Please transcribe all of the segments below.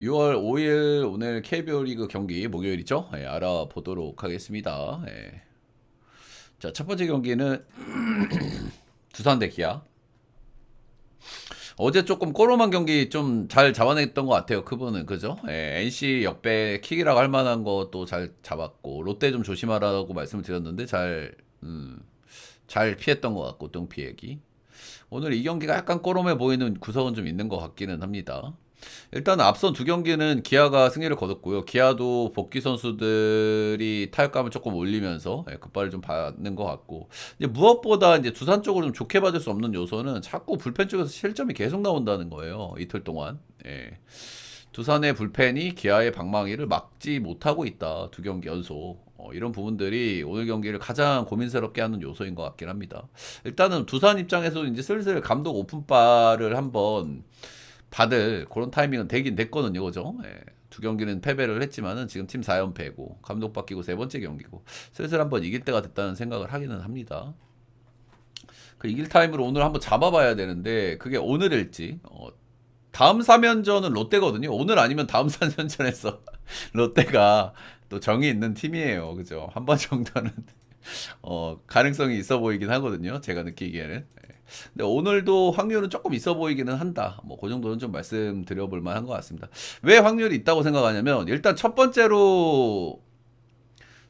6월 5일 오늘 KBO 리그 경기 목요일이죠? 예, 알아보도록 하겠습니다. 예. 자, 첫 번째 경기는 두산 대 기아. 어제 조금 꼬롬한 경기 좀 잘 잡아냈던 것 같아요. 그분은 그죠? 예, NC 역배 킥이라고 할 만한 것도 잘 잡았고 롯데 좀 조심하라고 말씀을 드렸는데 잘 피했던 것 같고 뚱 피해기. 오늘 이 경기가 약간 꼬롬해 보이는 구석은 좀 있는 것 같기는 합니다. 일단 앞선 두 경기는 기아가 승리를 거뒀고요. 기아도 복귀 선수들이 타격감을 조금 올리면서 급발을 좀 받는 것 같고, 이제 무엇보다 이제 두산 쪽으로 좀 좋게 받을 수 없는 요소는 자꾸 불펜 쪽에서 실점이 계속 나온다는 거예요. 이틀 동안. 예. 두산의 불펜이 기아의 방망이를 막지 못하고 있다. 두 경기 연속. 이런 부분들이 오늘 경기를 가장 고민스럽게 하는 요소인 것 같긴 합니다. 일단은 두산 입장에서도 이제 슬슬 감독 오픈바를 한번 받을 그런 타이밍은 되긴 됐거든요. 그죠? 예. 두 경기는 패배를 했지만은 지금 팀 4연패고 감독 바뀌고 세 번째 경기고 슬슬 한번 이길 때가 됐다는 생각을 하기는 합니다. 그 이길 타임으로 오늘 한번 잡아봐야 되는데 그게 오늘일지 다음 3연전은 롯데거든요. 오늘 아니면 다음 3연전에서 롯데가 또 정이 있는 팀이에요. 그죠? 한 번 정도는 가능성이 있어 보이긴 하거든요. 제가 느끼기에는. 예. 근데 오늘도 확률은 조금 있어 보이기는 한다. 뭐, 그 정도는 좀 말씀드려 볼 만한 것 같습니다. 왜 확률이 있다고 생각하냐면, 일단 첫 번째로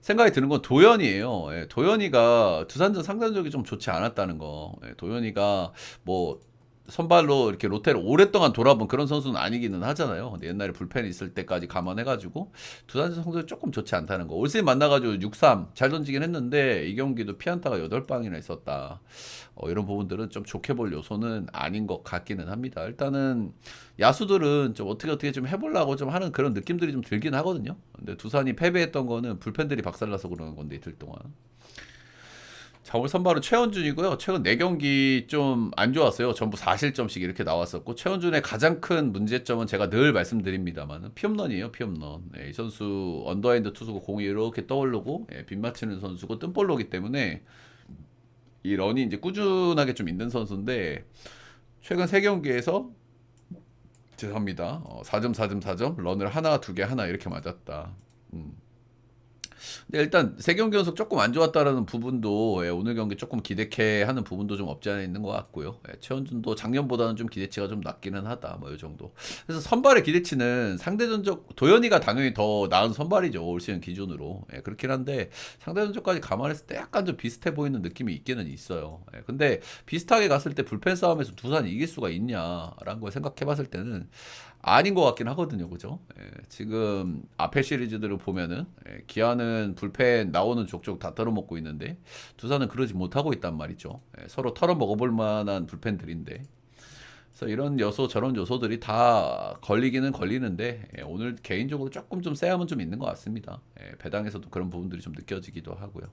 생각이 드는 건 도현이에요. 예, 도현이가 두산전 상대적이 좀 좋지 않았다는 거. 예, 도현이가 뭐 선발로 이렇게 롯데를 오랫동안 돌아본 그런 선수는 아니기는 하잖아요. 근데 옛날에 불펜 있을 때까지 감안해가지고 두산전 성적이 조금 좋지 않다는 거. 올 시즌 만나가지고 6-3 잘 던지긴 했는데 이 경기도 피안타가 8방이나 있었다. 이런 부분들은 좀 좋게 볼 요소는 아닌 것 같기는 합니다. 일단은 야수들은 좀 어떻게 좀 해보려고 좀 하는 그런 느낌들이 좀 들긴 하거든요. 근데 두산이 패배했던 거는 불펜들이 박살나서 그러는 건데 이틀 동안. 자, 오늘 선발은 최원준이고요. 최근 4경기 좀 안 좋았어요. 전부 4실점씩 이렇게 나왔었고 최원준의 가장 큰 문제점은 제가 늘 말씀드립니다만 피홈런이에요. 피홈런. 이 선수 언더핸드 투수고 공이 이렇게 떠오르고 빗 맞히는 선수고 뜬볼로기 때문에 이 런이 이제 꾸준하게 좀 있는 선수인데 최근 3경기에서 죄송합니다. 4점, 4점, 4점, 런을 하나, 두 개, 하나 이렇게 맞았다. 음. 근데 일단 세 경기 연속 조금 안 좋았다라는 부분도 오늘 경기 조금 기대케 하는 부분도 좀 없지 않아 있는 것 같고요. 최원준도 작년보다는 좀 기대치가 좀 낮기는 하다. 뭐 이 정도. 그래서 선발의 기대치는 상대전적 도현이가 당연히 더 나은 선발이죠. 올 시즌 기준으로. 그렇긴 한데 상대전적까지 감안했을 때 약간 좀 비슷해 보이는 느낌이 있기는 있어요. 근데 비슷하게 갔을 때 불펜 싸움에서 두산이 이길 수가 있냐라는 걸 생각해봤을 때는 아닌 것 같긴 하거든요. 그죠? 지금 앞에 시리즈들을 보면은 기아는 불펜 나오는 족족 다 털어먹고 있는데 두산은 그러지 못하고 있단 말이죠. 서로 털어먹어볼 만한 불펜들인데 그래서 이런 요소 저런 요소들이 다 걸리기는 걸리는데 오늘 개인적으로 조금 좀 쎄함은 좀 있는 것 같습니다. 배당에서도 그런 부분들이 좀 느껴지기도 하고요.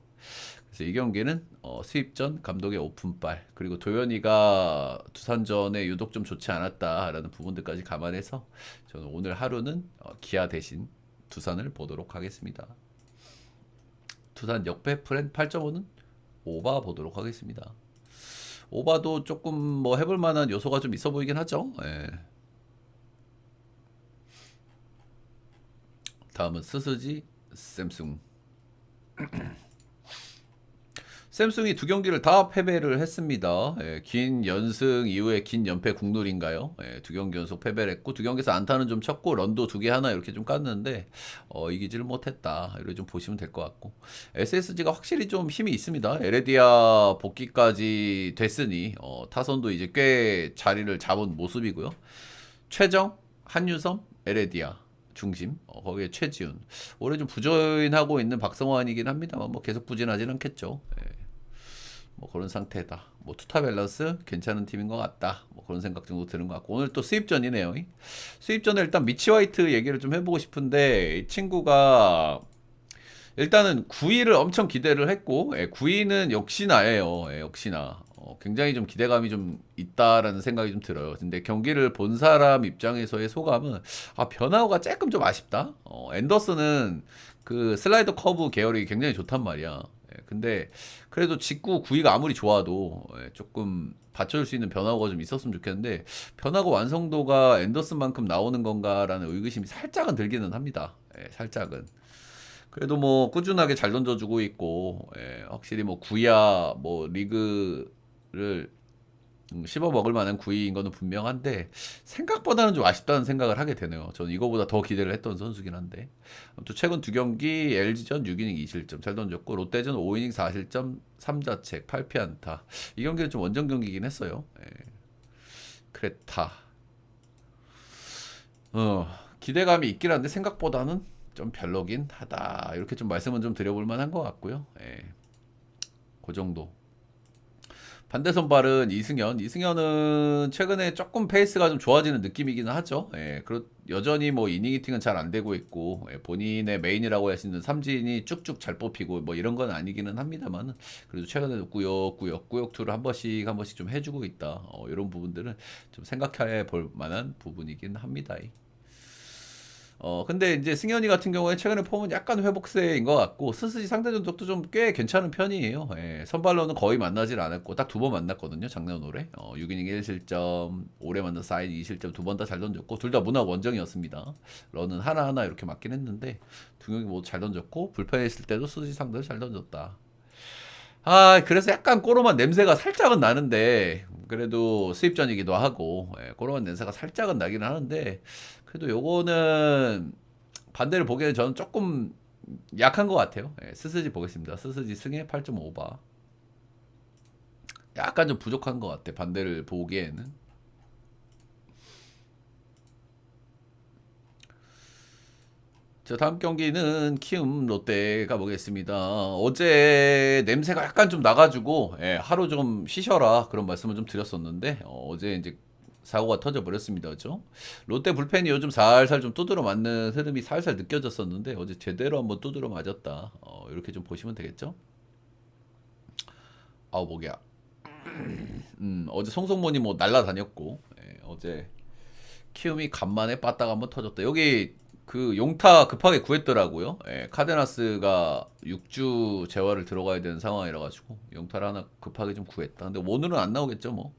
그래서 이 경기는 수입전 감독의 오픈발 그리고 도현이가 두산전에 유독 좀 좋지 않았다라는 부분들까지 감안해서 저는 오늘 하루는 기아 대신 두산을 보도록 하겠습니다. 두산 역배 프렌 8.5는 오바 보도록 하겠습니다. 오바도 조금 뭐 해볼 만한 요소가 좀 있어 보이긴 하죠. 다음은 스스지 샘숭. 샘숭이 두 경기를 다 패배를 했습니다. 긴 연승 이후에 긴 연패 국룰인가요? 두 경기 연속 패배를 했고 두 경기에서 안타는 좀 쳤고 런도 두 개 하나 이렇게 좀 깠는데 이기지를 못했다. 이렇게 좀 보시면 될 것 같고 SSG가 확실히 좀 힘이 있습니다. 에레디아 복귀까지 됐으니 타선도 이제 꽤 자리를 잡은 모습이고요. 최정, 한유섬, 에레디아 중심 거기에 최지훈 올해 좀 부진하고 있는 박성환이긴 합니다만 뭐 계속 부진하진 않겠죠. 뭐 그런 상태다. 뭐 투타 밸런스 괜찮은 팀인 것 같다. 뭐 그런 생각 정도 드는 것 같고 오늘 또 수입전이네요. 수입전에 일단 미치 화이트 얘기를 좀 해보고 싶은데 이 친구가 일단은 9위를 엄청 기대를 했고 9위는 역시나예요. 역시나 굉장히 좀 기대감이 좀 있다라는 생각이 좀 들어요. 근데 경기를 본 사람 입장에서의 소감은 변화가 조금 좀 아쉽다. 앤더슨은 그 슬라이더 커브 계열이 굉장히 좋단 말이야. 근데 그래도 직구 구위가 아무리 좋아도 조금 받쳐줄 수 있는 변화가 좀 있었으면 좋겠는데 변화가 완성도가 앤더슨만큼 나오는 건가라는 의구심이 살짝은 들기는 합니다. 살짝은. 그래도 뭐 꾸준하게 잘 던져주고 있고 확실히 뭐 구야 뭐 리그를 씹어 먹을 만한 구위인 거는 분명한데 생각보다는 좀 아쉽다는 생각을 하게 되네요. 저는 이거보다 더 기대를 했던 선수긴 한데 또 최근 두 경기 LG전 6이닝 2실점 잘 던졌고 롯데전 5이닝 4실점 3자책 8피안타 이 경기는 좀 원정 경기긴 했어요. 크레타 기대감이 있긴 한데 생각보다는 좀 별로긴 하다 이렇게 좀 말씀은 좀 드려볼 만한 것 같고요. 그 정도. 반대 선발은 이승현. 이승현은 최근에 조금 페이스가 좀 좋아지는 느낌이기는 하죠. 여전히 뭐 이닝 히팅은 잘 안 되고 있고 본인의 메인이라고 할 수 있는 삼진이 쭉쭉 잘 뽑히고 뭐 이런 건 아니기는 합니다만 그래도 최근에도 꾸역꾸역 투를 한 번씩 좀 해주고 있다. 이런 부분들은 좀 생각해 볼 만한 부분이긴 합니다. 근데 이제 승현이 같은 경우에 최근에 폼은 약간 회복세인 것 같고, 스스지 상대 전적도 좀 꽤 괜찮은 편이에요. 선발로는 거의 만나질 않았고, 딱 두 번 만났거든요, 작년 올해. 6이닝 1실점, 올해 만난 4이닝 2실점 두 번 다 잘 던졌고, 둘 다 문화 원정이었습니다. 런은 하나하나 이렇게 맞긴 했는데, 두 경기 모두 잘 던졌고, 불펜에 있을 때도 스스지 상대로 잘 던졌다. 그래서 약간 꼬로만 냄새가 살짝은 나는데, 그래도 수입전이기도 하고, 꼬로만 냄새가 살짝은 나긴 하는데, 그래도 요거는 반대를 보기에는 저는 조금 약한 것 같아요. 스스지 보겠습니다. 스스지 승에 8.5바. 약간 좀 부족한 것 같아. 반대를 보기에는. 자, 다음 경기는 키움 롯데 가보겠습니다. 어제 냄새가 약간 좀 나가지고 하루 좀 쉬셔라 그런 말씀을 좀 드렸었는데 어제 이제 사고가 터져버렸습니다. 그죠? 롯데 불펜이 요즘 살살 좀 두드러 맞는 흐름이 살살 느껴졌었는데 어제 제대로 한번 두드러 맞았다. 이렇게 좀 보시면 되겠죠? 아우 목이야. 어제 송성문이 뭐 날라다녔고 어제 키움이 간만에 빠따가 한번 터졌다. 여기 그 용타 급하게 구했더라고요. 카데나스가 6주 재활을 들어가야 되는 상황이라 가지고 용타를 하나 급하게 좀 구했다. 근데 오늘은 안 나오겠죠, 뭐.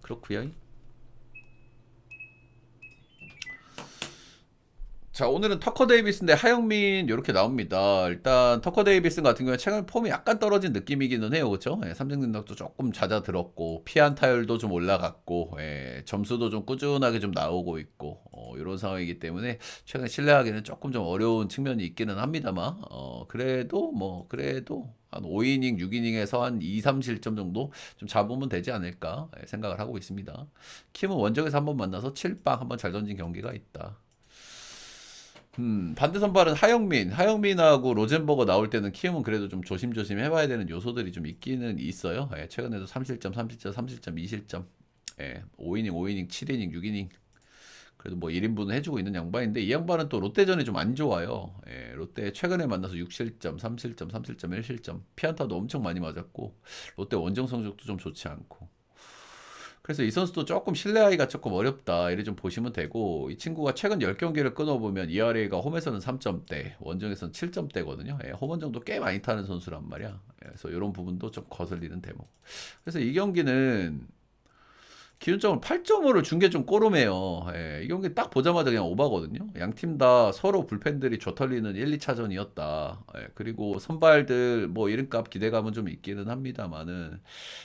그렇구요. 자, 오늘은 터커 데이비스인데 하영민 이렇게 나옵니다. 일단 터커 데이비스 같은 경우에 최근 폼이 약간 떨어진 느낌이기는 해요. 그렇죠? 삼진 능력도 조금 잦아들었고 피안 타율도 좀 올라갔고 점수도 좀 꾸준하게 좀 나오고 있고 이런 상황이기 때문에 최근 신뢰하기는 조금 좀 어려운 측면이 있기는 합니다만 그래도 한 5이닝, 6이닝에서 한 2, 3실점 정도 좀 잡으면 되지 않을까 생각을 하고 있습니다. 킴은 원정에서 한번 만나서 7방 한번 잘 던진 경기가 있다. 반대 선발은 하영민하고 로젠버거 나올 때는 키움은 그래도 좀 조심조심 해봐야 되는 요소들이 좀 있기는 있어요. 최근에도 3실점, 3실점, 3실점, 2실점, 5이닝, 5이닝, 7이닝, 6이닝. 그래도 뭐 1인분은 해주고 있는 양반인데 이 양반은 또 롯데전이 좀 안 좋아요. 롯데 최근에 만나서 6실점, 3실점, 3실점, 1실점, 피안타도 엄청 많이 맞았고 롯데 원정 성적도 좀 좋지 않고. 그래서 이 선수도 조금 신뢰하기가 조금 어렵다. 이래 좀 보시면 되고 이 친구가 최근 10경기를 끊어보면 ERA가 홈에서는 3점대, 원정에서는 7점대거든요. 홈 원정도 꽤 많이 타는 선수란 말이야. 그래서 이런 부분도 좀 거슬리는 대목. 그래서 이 경기는 기준점을 8.5를 준 게 좀 꼬름해요. 이 경기 딱 보자마자 그냥 오바거든요. 양 팀 다 서로 불펜들이 조털리는 1, 2차전이었다. 그리고 선발들 뭐 이름값 기대감은 좀 있기는 합니다만은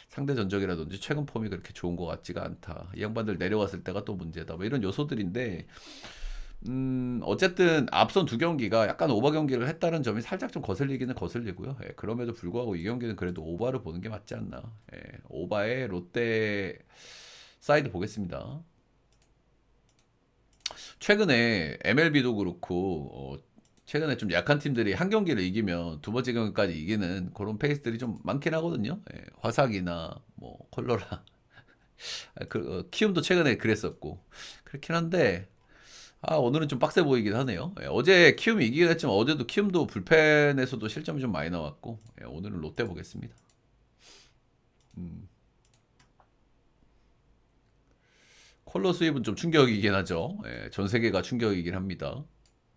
상대 전적이라든지 최근 폼이 그렇게 좋은 것 같지가 않다. 이 양반들 내려왔을 때가 또 문제다. 뭐 이런 요소들인데 어쨌든 앞선 두 경기가 약간 오바 경기를 했다는 점이 살짝 좀 거슬리기는 거슬리고요. 그럼에도 불구하고 이 경기는 그래도 오바를 보는 게 맞지 않나. 오바에 롯데 사이드 보겠습니다. 최근에 MLB도 그렇고 최근에 좀 약한 팀들이 한 경기를 이기면 두 번째 경기까지 이기는 그런 페이스들이 좀 많긴 하거든요. 화삭이나 뭐 콜로라, 키움도 최근에 그랬었고 그렇긴 한데 오늘은 좀 빡세 보이긴 하네요. 어제 키움이 이기긴 했지만 어제도 키움도 불펜에서도 실점이 좀 많이 나왔고 오늘은 롯데 보겠습니다. 컬러 수입은 좀 충격이긴 하죠. 전 세계가 충격이긴 합니다.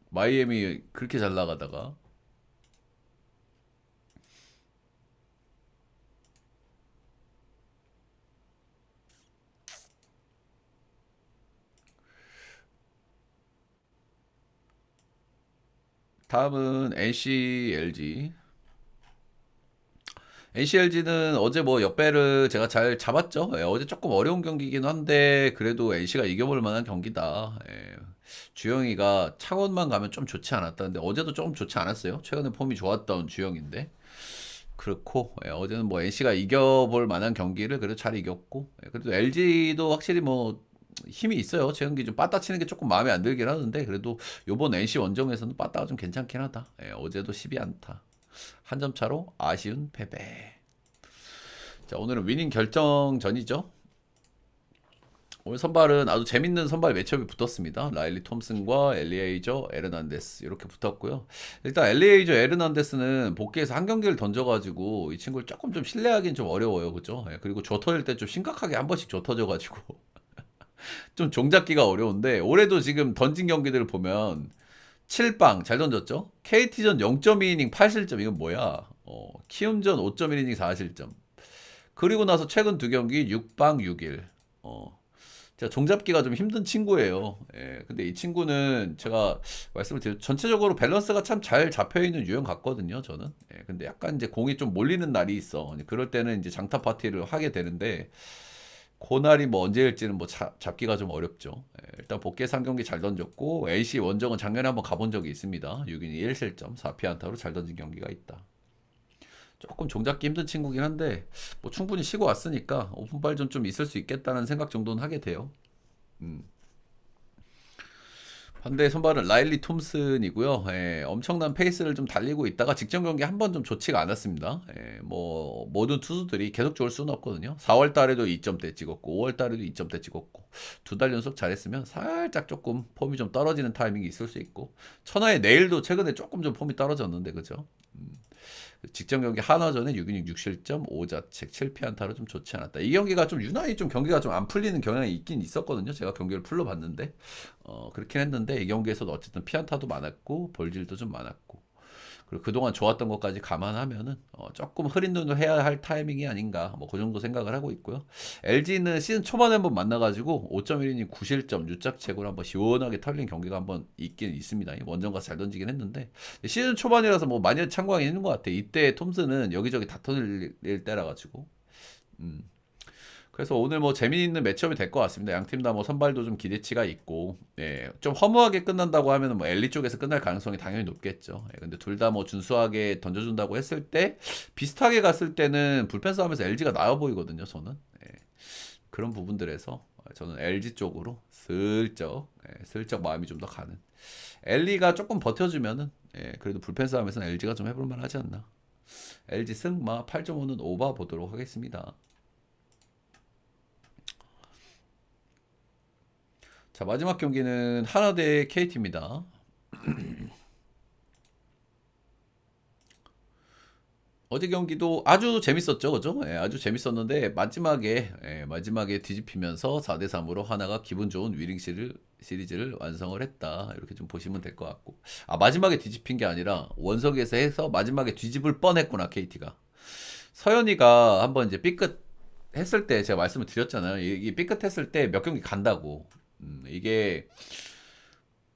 마이애미 그렇게 잘 나가다가 다음은 NC, LG. NCLG는 어제 뭐 역배를 제가 잘 잡았죠. 예, 어제 조금 어려운 경기긴 한데 그래도 NC가 이겨볼 만한 경기다. 예, 주영이가 창원만 가면 좀 좋지 않았다는데 어제도 조금 좋지 않았어요. 최근에 폼이 좋았던 주영인데 그렇고 예, 어제는 뭐 NC가 이겨볼 만한 경기를 그래도 잘 이겼고 예, 그래도 LG도 확실히 뭐 힘이 있어요. 최근 기좀 빠따 치는 게 조금 마음에 안 들긴 하는데 그래도 요번 NC 원정에서는 빠따가 좀 괜찮긴 하다. 예, 어제도 12안타. 한 점 차로 아쉬운 패배. 자, 오늘은 위닝 결정전이죠. 오늘 선발은 아주 재밌는 선발 매치업이 붙었습니다. 라일리 톰슨과 엘리에이저 에르난데스 이렇게 붙었고요. 일단 엘리에이저 에르난데스는 복귀해서 한 경기를 던져가지고 이 친구를 조금 좀 신뢰하기는 좀 어려워요, 그죠? 예, 그리고 조 터질 때 좀 심각하게 한 번씩 조 터져가지고 좀 종잡기가 어려운데 올해도 지금 던진 경기들을 보면 7방 잘 던졌죠? KT전 0.2이닝 8실점 이건 뭐야? 키움전 5.1이닝 4실점. 그리고 나서 최근 두 경기 6방 6일. 제가 종잡기가 좀 힘든 친구예요. 예, 근데 이 친구는 제가 말씀을 드려 전체적으로 밸런스가 참 잘 잡혀 있는 유형 같거든요, 저는. 예, 근데 약간 이제 공이 좀 몰리는 날이 있어. 그럴 때는 이제 장타 파티를 하게 되는데 그날이 뭐 언제일지는 뭐 잡기가 좀 어렵죠. 예, 일단 복귀 3경기 잘 던졌고 NC 원정은 작년에 한번 가본 적이 있습니다. 6이닝 1실점 4피안타로 잘 던진 경기가 있다. 조금 종잡기 힘든 친구긴 한데 뭐 충분히 쉬고 왔으니까 오픈발 좀 있을 수 있겠다는 생각 정도는 하게 돼요. 음. 반대 선발은 라일리 톰슨이고요. 예, 엄청난 페이스를 좀 달리고 있다가 직전 경기 한 번 좀 좋지가 않았습니다. 예, 뭐 모든 투수들이 계속 좋을 수는 없거든요. 4월 달에도 2점대 찍었고 5월 달에도 2점대 찍었고 두 달 연속 잘했으면 살짝 조금 폼이 좀 떨어지는 타이밍이 있을 수 있고 천하의 내일도 최근에 조금 좀 폼이 떨어졌는데 그죠? 직전 경기 하나전에 6이닝 6실점 5자책 7피안타로 좀 좋지 않았다. 이 경기가 좀 유난히 좀 경기가 좀 안 풀리는 경향이 있긴 있었거든요. 제가 경기를 풀러봤는데 그렇긴 했는데 이 경기에서도 어쨌든 피안타도 많았고 볼질도 좀 많았고 그리고 그동안 좋았던 것까지 감안하면은 조금 흐린 눈을 해야 할 타이밍이 아닌가 뭐 그 정도 생각을 하고 있고요. LG는 시즌 초반에 한번 만나가지고 5.1이닝 9실점 유작책으로 한번 시원하게 털린 경기가 한번 있긴 있습니다. 원정 가서 잘 던지긴 했는데 시즌 초반이라서 뭐 많이 참고하기 있는 것 같아. 이때 톰슨은 여기저기 다 터질 때라 가지고. 그래서 오늘 뭐 재미있는 매치업이 될 것 같습니다. 양 팀 다 뭐 선발도 좀 기대치가 있고, 예, 좀 허무하게 끝난다고 하면은 뭐 엘리 쪽에서 끝날 가능성이 당연히 높겠죠. 예, 근데 둘 다 뭐 준수하게 던져준다고 했을 때 비슷하게 갔을 때는 불펜 싸움에서 LG가 나아 보이거든요. 저는 예, 그런 부분들에서 저는 LG 쪽으로 슬쩍 마음이 좀 더 가는. 엘리가 조금 버텨주면은 예, 그래도 불펜 싸움에서는 LG가 좀 해볼 만하지 않나. LG 승마 8.5는 오버 보도록 하겠습니다. 자, 마지막 경기는 하나 대 KT입니다. 어제 경기도 아주 재밌었죠, 그죠? 예, 아주 재밌었는데 마지막에 뒤집히면서 4대 3으로 하나가 기분 좋은 위닝 시리즈를 완성을 했다. 이렇게 좀 보시면 될 것 같고. 아, 마지막에 뒤집힌 게 아니라 원석에서 해서 마지막에 뒤집을 뻔했구나, KT가. 서현이가 한번 이제 삐끗 했을 때 제가 말씀을 드렸잖아요. 이 삐끗 했을 때 몇 경기 간다고. 이게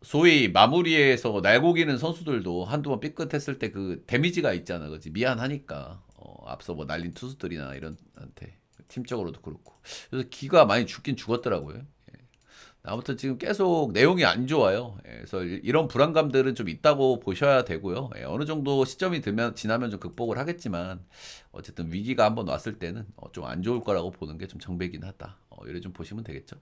소위 마무리에서 날고기는 선수들도 한두 번 삐끗했을 때 그 데미지가 있잖아, 그지? 미안하니까 앞서 뭐 날린 투수들이나 이런한테 팀적으로도 그렇고 그래서 기가 많이 죽긴 죽었더라고요. 예. 아무튼 지금 계속 내용이 안 좋아요. 예, 그래서 이런 불안감들은 좀 있다고 보셔야 되고요. 예, 어느 정도 시점이 지나면 좀 극복을 하겠지만 어쨌든 위기가 한번 왔을 때는 좀 안 좋을 거라고 보는 게 좀 정배긴 하다. 이래 좀 보시면 되겠죠.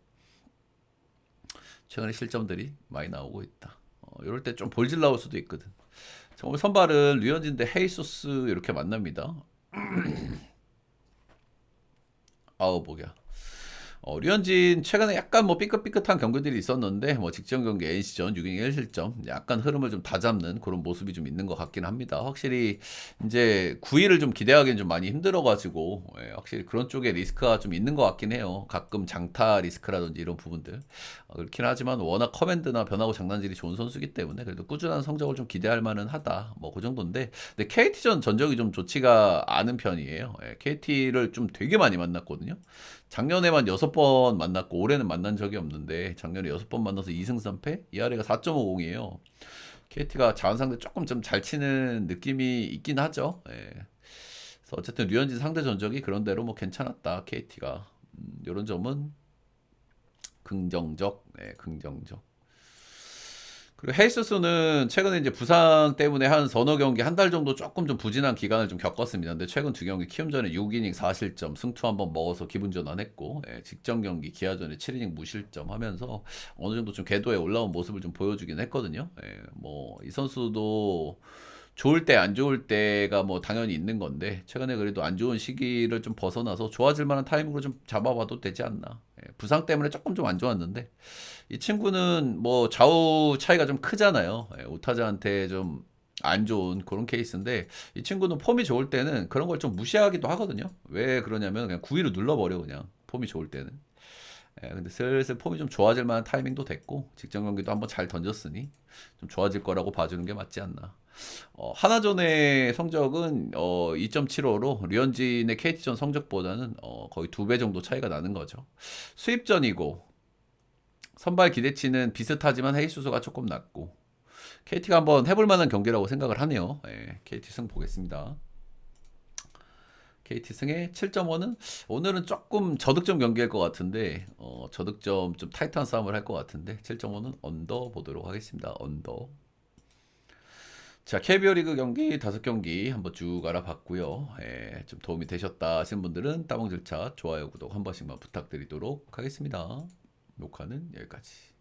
최근에 실점들이 많이 나오고 있다. 이럴 때 좀 볼질 나올 수도 있거든. 자, 오늘 선발은 류현진 대 헤이소스 이렇게 만납니다. 아우 보기야. 류현진 최근에 약간 뭐 삐끗삐끗한 경기들이 있었는데 뭐 직전 경기 NC전 6이닝 1실점 약간 흐름을 좀 다잡는 그런 모습이 좀 있는 것 같긴 합니다. 확실히 이제 9위를 좀 기대하기는 좀 많이 힘들어가지고 예, 확실히 그런 쪽에 리스크가 좀 있는 것 같긴 해요. 가끔 장타 리스크라든지 이런 부분들 그렇긴 하지만 워낙 커맨드나 변하고 장난질이 좋은 선수이기 때문에 그래도 꾸준한 성적을 좀 기대할 만은 하다. 뭐 그 정도인데 근데 KT전 전적이 좀 좋지가 않은 편이에요. 예, KT를 좀 되게 많이 만났거든요. 작년에만 6번 만났고 올해는 만난 적이 없는데 작년에 6번 만나서 2승 3패? 이 아래가 4.50이에요. KT가 자원 상대 조금 좀 잘 치는 느낌이 있긴 하죠. 예. 그래서 어쨌든 류현진 상대 전적이 그런대로 뭐 괜찮았다. KT가 이런 점은 긍정적, 네, 긍정적. 그리고 헤이스스는 최근에 이제 부상 때문에 한 서너 경기 한 달 정도 조금 좀 부진한 기간을 좀 겪었습니다. 근데 최근 두 경기 키움전에 6이닝 4실점 승투 한번 먹어서 기분 전환했고, 예, 직전 경기 기아전에 7이닝 무실점 하면서 어느 정도 좀 궤도에 올라온 모습을 좀 보여주긴 했거든요. 예, 뭐 이 선수도 좋을 때 안 좋을 때가 뭐 당연히 있는 건데 최근에 그래도 안 좋은 시기를 좀 벗어나서 좋아질 만한 타이밍으로 좀 잡아봐도 되지 않나. 예, 부상 때문에 조금 좀 안 좋았는데 이 친구는 뭐 좌우 차이가 좀 크잖아요. 예, 오타자한테 좀 안 좋은 그런 케이스인데 이 친구는 폼이 좋을 때는 그런 걸 좀 무시하기도 하거든요. 왜 그러냐면 그냥 구위로 눌러버려 그냥 폼이 좋을 때는. 예, 근데 슬슬 폼이 좀 좋아질 만한 타이밍도 됐고 직전 경기도 한번 잘 던졌으니 좀 좋아질 거라고 봐주는 게 맞지 않나. 하나전의 성적은 2.75로 류현진의 KT전 성적보다는 거의 2배 정도 차이가 나는 거죠. 수입전이고 선발 기대치는 비슷하지만 헤이수스가 조금 낮고 KT가 한번 해볼 만한 경기라고 생각을 하네요. 예, KT 승 보겠습니다. KT 승에 7.5는 오늘은 조금 저득점 경기일 것 같은데 저득점 좀 타이트한 싸움을 할 것 같은데 7.5는 언더 보도록 하겠습니다. 언더. 자, KBO 리그 경기 5경기 한번 쭉 알아봤고요. 예, 좀 도움이 되셨다 하신 분들은 따봉 절차, 좋아요, 구독 한 번씩만 부탁드리도록 하겠습니다. 녹화는 여기까지.